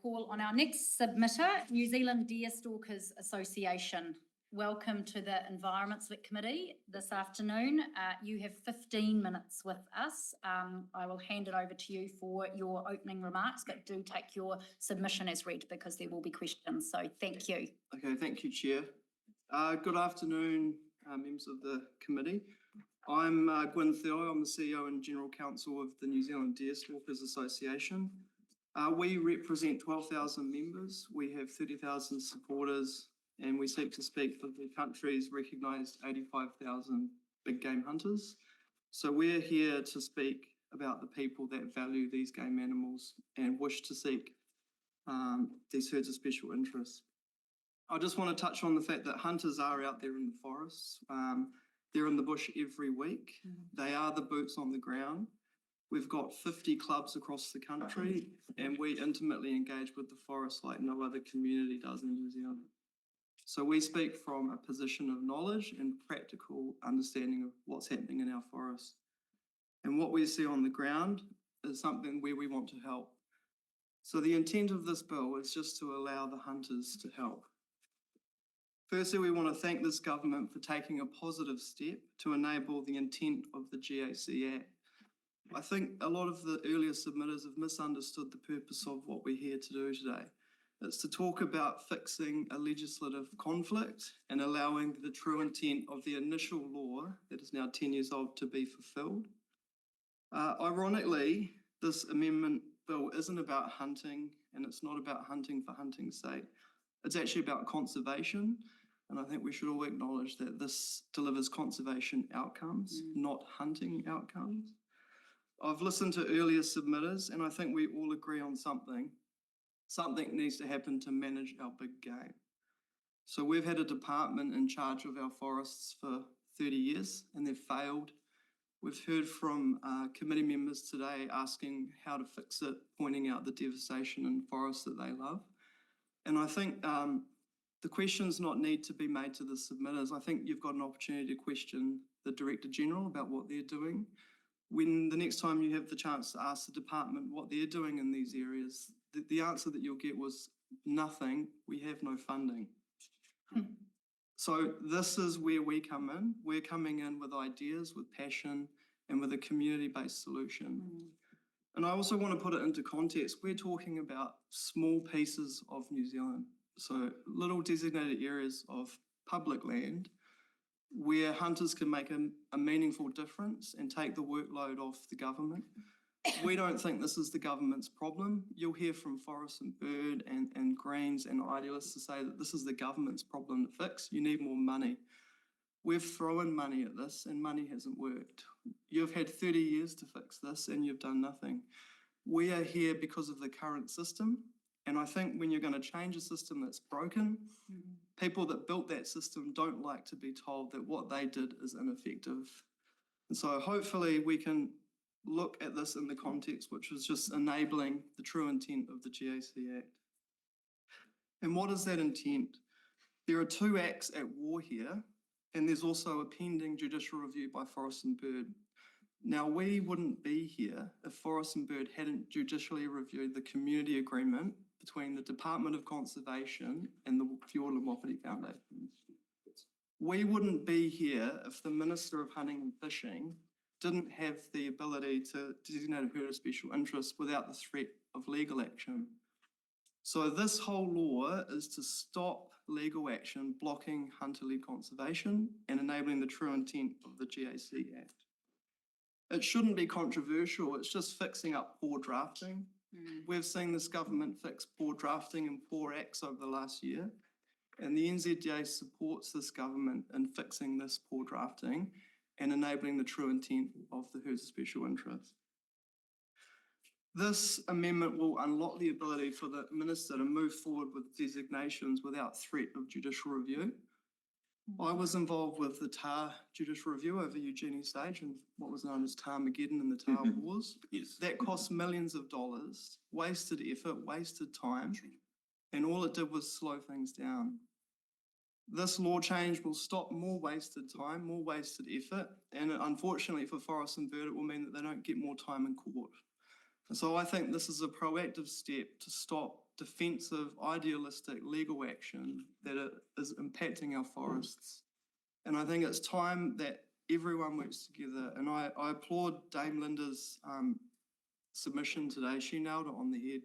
call on our next submitter, New Zealand Deer Stalkers Association. Welcome to the Environment Select Committee this afternoon. You have 15 minutes with us. I will hand it over to you for your opening remarks, but do take your submission as read because there will be questions. So thank you. Okay, thank you, Chair. Good afternoon, members of the committee. I'm Gwyn, I'm the CEO and General Counsel of the New Zealand Deer Stalkers Association. We represent 12,000 members. We have 30,000 supporters, and we seek to speak for the country's recognised 85,000 big game hunters. So we're here to speak about the people that value these game animals and wish to seek these herds of special interest. I just want to touch on the fact that hunters are out there in the forests. They're in the bush every week. They are the boots on the ground. We've got 50 clubs across the country, and we intimately engage with the forest like no other community does in New Zealand. So we speak from a position of knowledge and practical understanding of what's happening in our forests. And what we see on the ground is something where we want to help. So the intent of this bill is just to allow the hunters to help. Firstly, we want to thank this government for taking a positive step to enable the intent of the GAC Act. I think a lot of the earlier submitters have misunderstood the purpose of what we're here to do today. It's to talk about fixing a legislative conflict and allowing the true intent of the initial law that is now 10 years old to be fulfilled. Ironically, this amendment bill isn't about hunting, and it's not about hunting for hunting's sake. It's actually about conservation, and I think we should all acknowledge that this delivers conservation outcomes, not hunting outcomes. I've listened to earlier submitters, and I think we all agree on something. Something needs to happen to manage our big game. So we've had a department in charge of our forests for 30 years, and they've failed. We've heard from committee members today asking how to fix it, pointing out the devastation in forests that they love. And I think the questions not need to be made to the submitters. I think you've got an opportunity to question the Director General about what they're doing. When the next time you have the chance to ask the department what they're doing in these areas, the answer that you'll get was nothing, we have no funding. So this is where we come in. We're coming in with ideas, with passion, and with a community-based solution. And I also want to put it into context. We're talking about small pieces of New Zealand, so little designated areas of public land where hunters can make a meaningful difference and take the workload off the government. We don't think this is the government's problem. You'll hear from Forest and Bird and Greens and idealists to say that this is the government's problem to fix. You need more money. We've thrown money at this and money hasn't worked. You've had 30 years to fix this and you've done nothing. We are here because of the current system. And I think when you're going to change a system that's broken, people that built that system don't like to be told that what they did is ineffective. And so hopefully we can look at this in the context which was just enabling the true intent of the GAC Act. And what is that intent? There are two acts at war here, and there's also a pending judicial review by Forest and Bird. Now, we wouldn't be here if Forest and Bird hadn't judicially reviewed the community agreement between the Department of Conservation and the Fiord and Wapiti Foundation. We wouldn't be here if the Minister of Hunting and Fishing didn't have the ability to designate a herd of special interest without the threat of legal action. So this whole law is to stop legal action blocking hunter-led conservation and enabling the true intent of the GAC Act. It shouldn't be controversial, it's just fixing up poor drafting. We've seen this government fix poor drafting and poor acts over the last year, and the NZDA supports this government in fixing this poor drafting and enabling the true intent of the herds of special interest. This amendment will unlock the ability for the Minister to move forward with designations without threat of judicial review. I was involved with the TAR judicial review over Eugenie Stage and what was known as Tarmageddon and the TAR Wars. Yes. That cost millions of dollars, wasted effort, wasted time, and all it did was slow things down. This law change will stop more wasted time, more wasted effort, and unfortunately for Forest and Bird, it will mean that they don't get more time in court. And so I think this is a proactive step to stop defensive, idealistic legal action that is impacting our forests. And I think it's time that everyone works together. And I applaud Dame Linda's submission today. She nailed it on the head.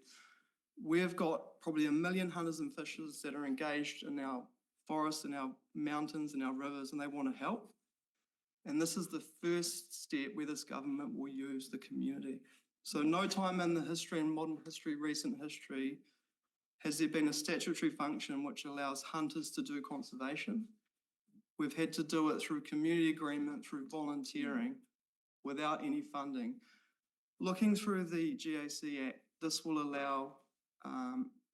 We've got probably 1 million hunters and fishers that are engaged in our forests and our mountains and our rivers, and they want to help. And this is the first step where this government will use the community. So no time in the history, in modern history, recent history, has there been a statutory function which allows hunters to do conservation. We've had to do it through community agreement, through volunteering, without any funding. Looking through the GAC Act, this will allow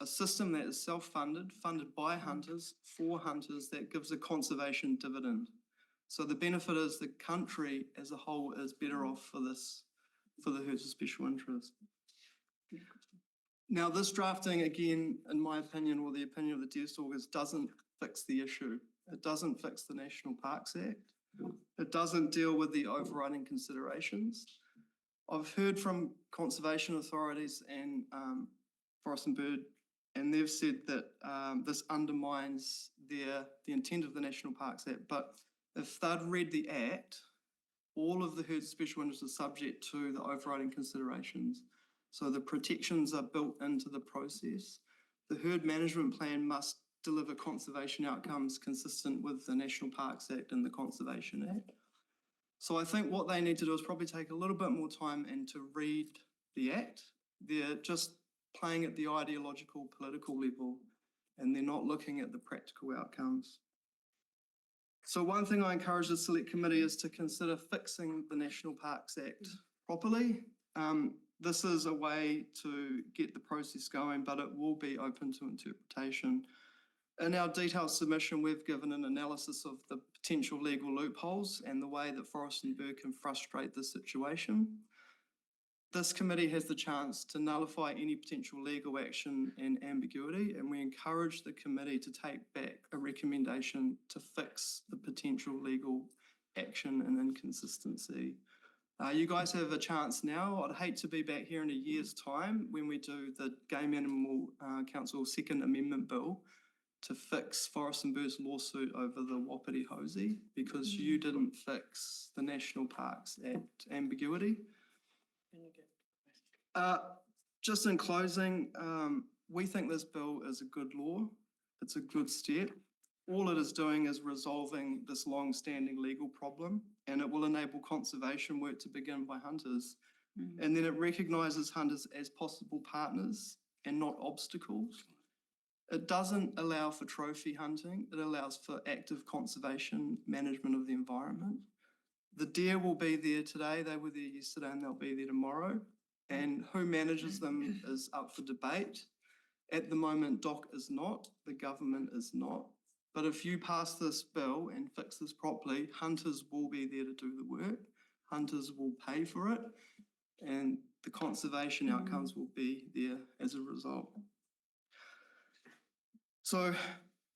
a system that is self-funded, funded by hunters, for hunters, that gives a conservation dividend. So the benefit is the country as a whole is better off for this, for the herds of special interest. Now, this drafting, again, in my opinion, or the opinion of the Deerstalkers, doesn't fix the issue. It doesn't fix the National Parks Act. It doesn't deal with the overriding considerations. I've heard from conservation authorities and Forest and Bird, and they've said that this undermines the intent of the National Parks Act. But if they'd read the Act, all of the herds of special interest are subject to the overriding considerations. So the protections are built into the process. The herd management plan must deliver conservation outcomes consistent with the National Parks Act and the Conservation Act. So I think what they need to do is probably take a little bit more time and to read the Act. They're just playing at the ideological, political level, and they're not looking at the practical outcomes. So one thing I encourage the Select Committee is to consider fixing the National Parks Act properly. This is a way to get the process going, but it will be open to interpretation. In our detailed submission, we've given an analysis of the potential legal loopholes and the way that Forest and Bird can frustrate the situation. This committee has the chance to nullify any potential legal action and ambiguity, and we encourage the committee to take back a recommendation to fix the potential legal action and inconsistency. You guys have a chance now. I'd hate to be back here in a year's time when we do the Game Animal Council Second Amendment Bill to fix Forest and Bird's lawsuit over the Wapiti HOSI because you didn't fix the National Parks Act ambiguity. Just in closing, we think this bill is a good law. It's a good step. All it is doing is resolving this long-standing legal problem, and it will enable conservation work to begin by hunters. And then it recognises hunters as possible partners and not obstacles. It doesn't allow for trophy hunting. It allows for active conservation management of the environment. The deer will be there today. They were there yesterday and they'll be there tomorrow. And who manages them is up for debate. At the moment, DOC is not, the government is not. But if you pass this bill and fix this properly, hunters will be there to do the work. Hunters will pay for it. And the conservation outcomes will be there as a result. So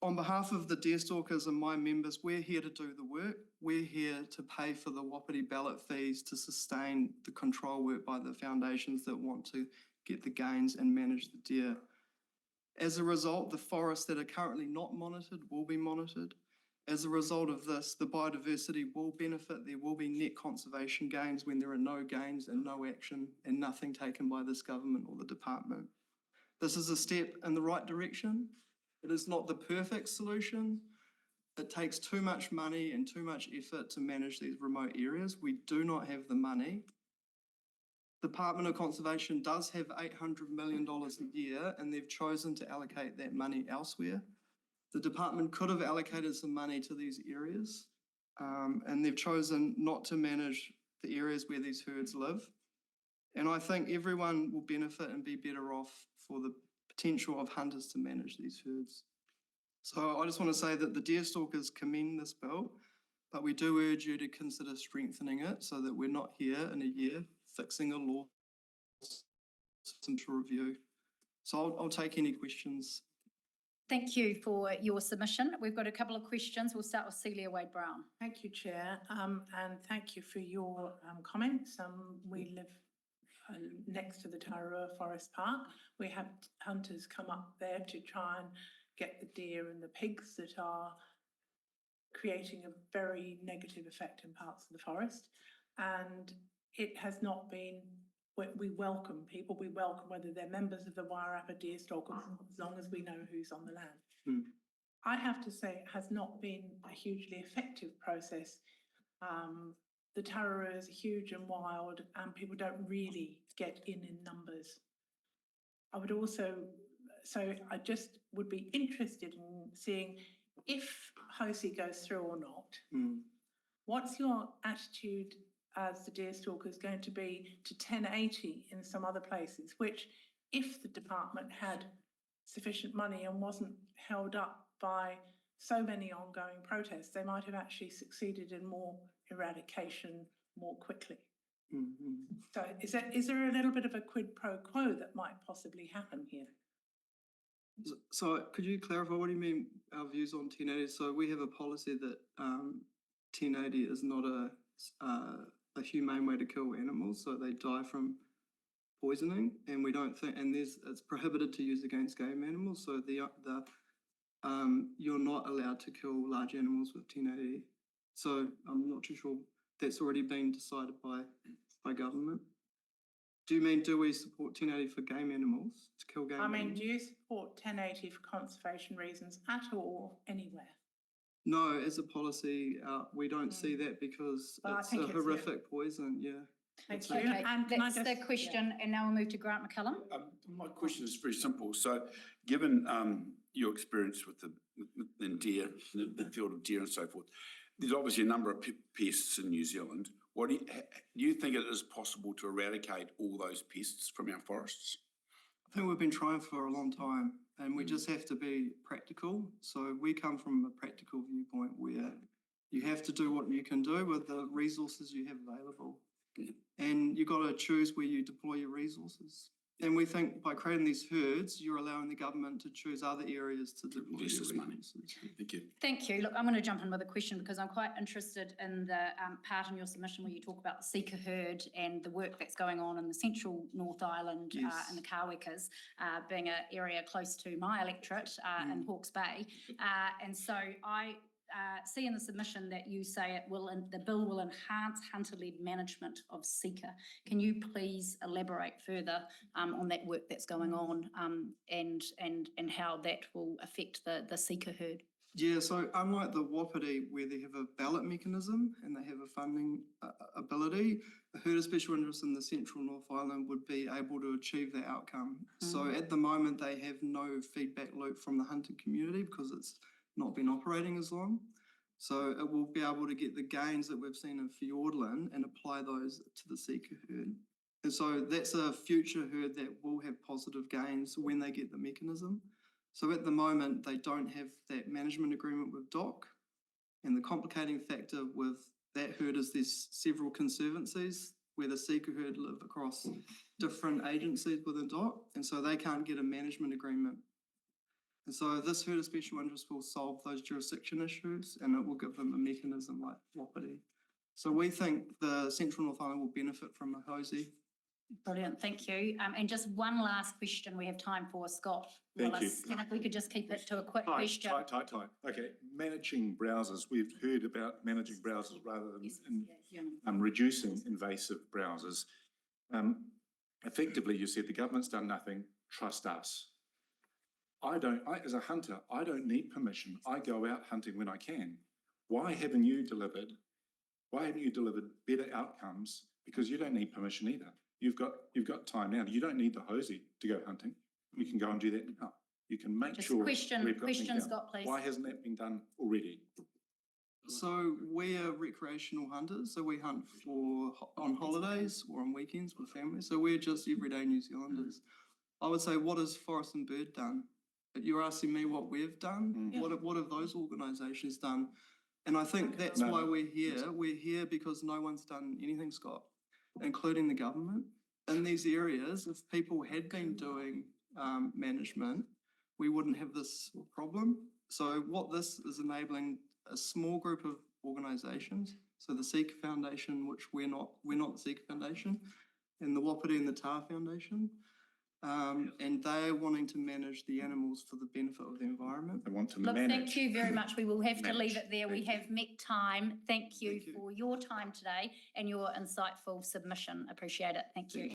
on behalf of the Deerstalkers and my members, we're here to do the work. We're here to pay for the Wapiti ballot fees to sustain the control work by the foundations that want to get the gains and manage the deer. As a result, the forests that are currently not monitored will be monitored. As a result of this, the biodiversity will benefit. There will be net conservation gains when there are no gains and no action and nothing taken by this government or the department. This is a step in the right direction. It is not the perfect solution. It takes too much money and too much effort to manage these remote areas. We do not have the money. The Department of Conservation does have $800 million a year, and they've chosen to allocate that money elsewhere. The department could have allocated some money to these areas, and they've chosen not to manage the areas where these herds live. And I think everyone will benefit and be better off for the potential of hunters to manage these herds. So I just want to say that the Deerstalkers commend this bill, but we do urge you to consider strengthening it so that we're not here in a year fixing a law system to review. So I'll take any questions. Thank you for your submission. We've got a couple of questions. We'll start with Celia Wade-Brown. Thank you, Chair, and thank you for your comments. We live next to the Tararua Forest Park. We have hunters come up there to try and get the deer and the pigs that are creating a very negative effect in parts of the forest. And it has not been, we welcome people, we welcome whether they're members of the Wairarapa deer stock, as long as we know who's on the land. I have to say it has not been a hugely effective process. The Tararua is huge and wild and people don't really get in numbers. I would also, so I just would be interested in seeing if HOSI goes through or not. What's your attitude as the deer stalkers going to be to 1080 in some other places, which if the department had sufficient money and wasn't held up by so many ongoing protests, they might have actually succeeded in more eradication more quickly. So is there a little bit of a quid pro quo that might possibly happen here? So could you clarify, what do you mean our views on 1080? So we have a policy that 1080 is not a humane way to kill animals, so they die from poisoning, and we don't think, and it's prohibited to use against game animals, so you're not allowed to kill large animals with 1080. So I'm not too sure that's already been decided by government. Do you mean, do we support 1080 for game animals, to kill game animals? I mean, do you support 1080 for conservation reasons at all, anywhere? No, as a policy, we don't see that because it's a horrific poison, Thank you. Okay, And that's the question, and now we'll move to Grant McCullum. My question is very simple. So, given your experience with in deer, the field of deer and so forth, there's obviously a number of pests in New Zealand. What do you think it is possible to eradicate all those pests from our forests? I think we've been trying for a long time, and we just have to be practical. So we come from a practical viewpoint where you have to do what you can do with the resources you have available. And you've got to choose where you deploy your resources. And we think by creating these herds, you're allowing the government to choose other areas to deploy your resources. Thank you. Thank you. Look, I'm going to jump in with a question because I'm quite interested in the part in your submission where you talk about the sika herd and the work that's going on in the central North Island and the Kawekas, being an area close to my electorate in Hawke's Bay. And so I see in the submission that you say the bill will enhance hunter-led management of sika. Can you please elaborate further on that work that's going on and how that will affect the sika herd? Yeah, so unlike the Wapiti, where they have a ballot mechanism and they have a funding ability, a herd of special interest in the central North Island would be able to achieve that outcome. So at the moment, they have no feedback loop from the hunting community because it's not been operating as long. So it will be able to get the gains that we've seen in Fiordland and apply those to the sika herd. And so that's a future herd that will have positive gains when they get the mechanism. So at the moment, they don't have that management agreement with DOC. And the complicating factor with that herd is there's several conservancies where the sika herd live across different agencies within DOC. And so they can't get a management agreement. And so this herd of special interest will solve those jurisdiction issues and it will give them a mechanism like Wapiti. So we think the Central North Island will benefit from a HOSI. Brilliant, thank you. And just one last question we have time for, Scott Willis. Thank you. If we could just keep it to a quick question. Tight. Okay, managing browsers. We've heard about managing browsers rather than reducing invasive browsers. Effectively, you said the government's done nothing, trust us. As a hunter, I don't need permission. I go out hunting when I can. Why haven't you delivered better outcomes? Because you don't need permission either. You've got time now. You don't need the HOSI to go hunting. You can go and do that now. You can make Just sure. question, Scott, please. Why hasn't that been done already? So we are recreational hunters. So we hunt on holidays or on weekends with families. So we're just everyday New Zealanders. I would say, what has Forest and Bird done? But you're asking me what we've done. What have those organisations done? And I think that's why we're here. We're here because no one's done anything, Scott, including the government. In these areas, if people had been doing management, we wouldn't have this problem. So what this is enabling a small group of organisations, so the Sika Foundation, which we're not the Sika Foundation, and the Wapiti and the Tar Foundation. And they're wanting to manage the animals for the benefit of the environment. They want to Look, manage. thank you very much. We will have to leave Manage. it there. We have met time. Thank you Thank you. for your time today and your insightful submission. Appreciate it. Thank you.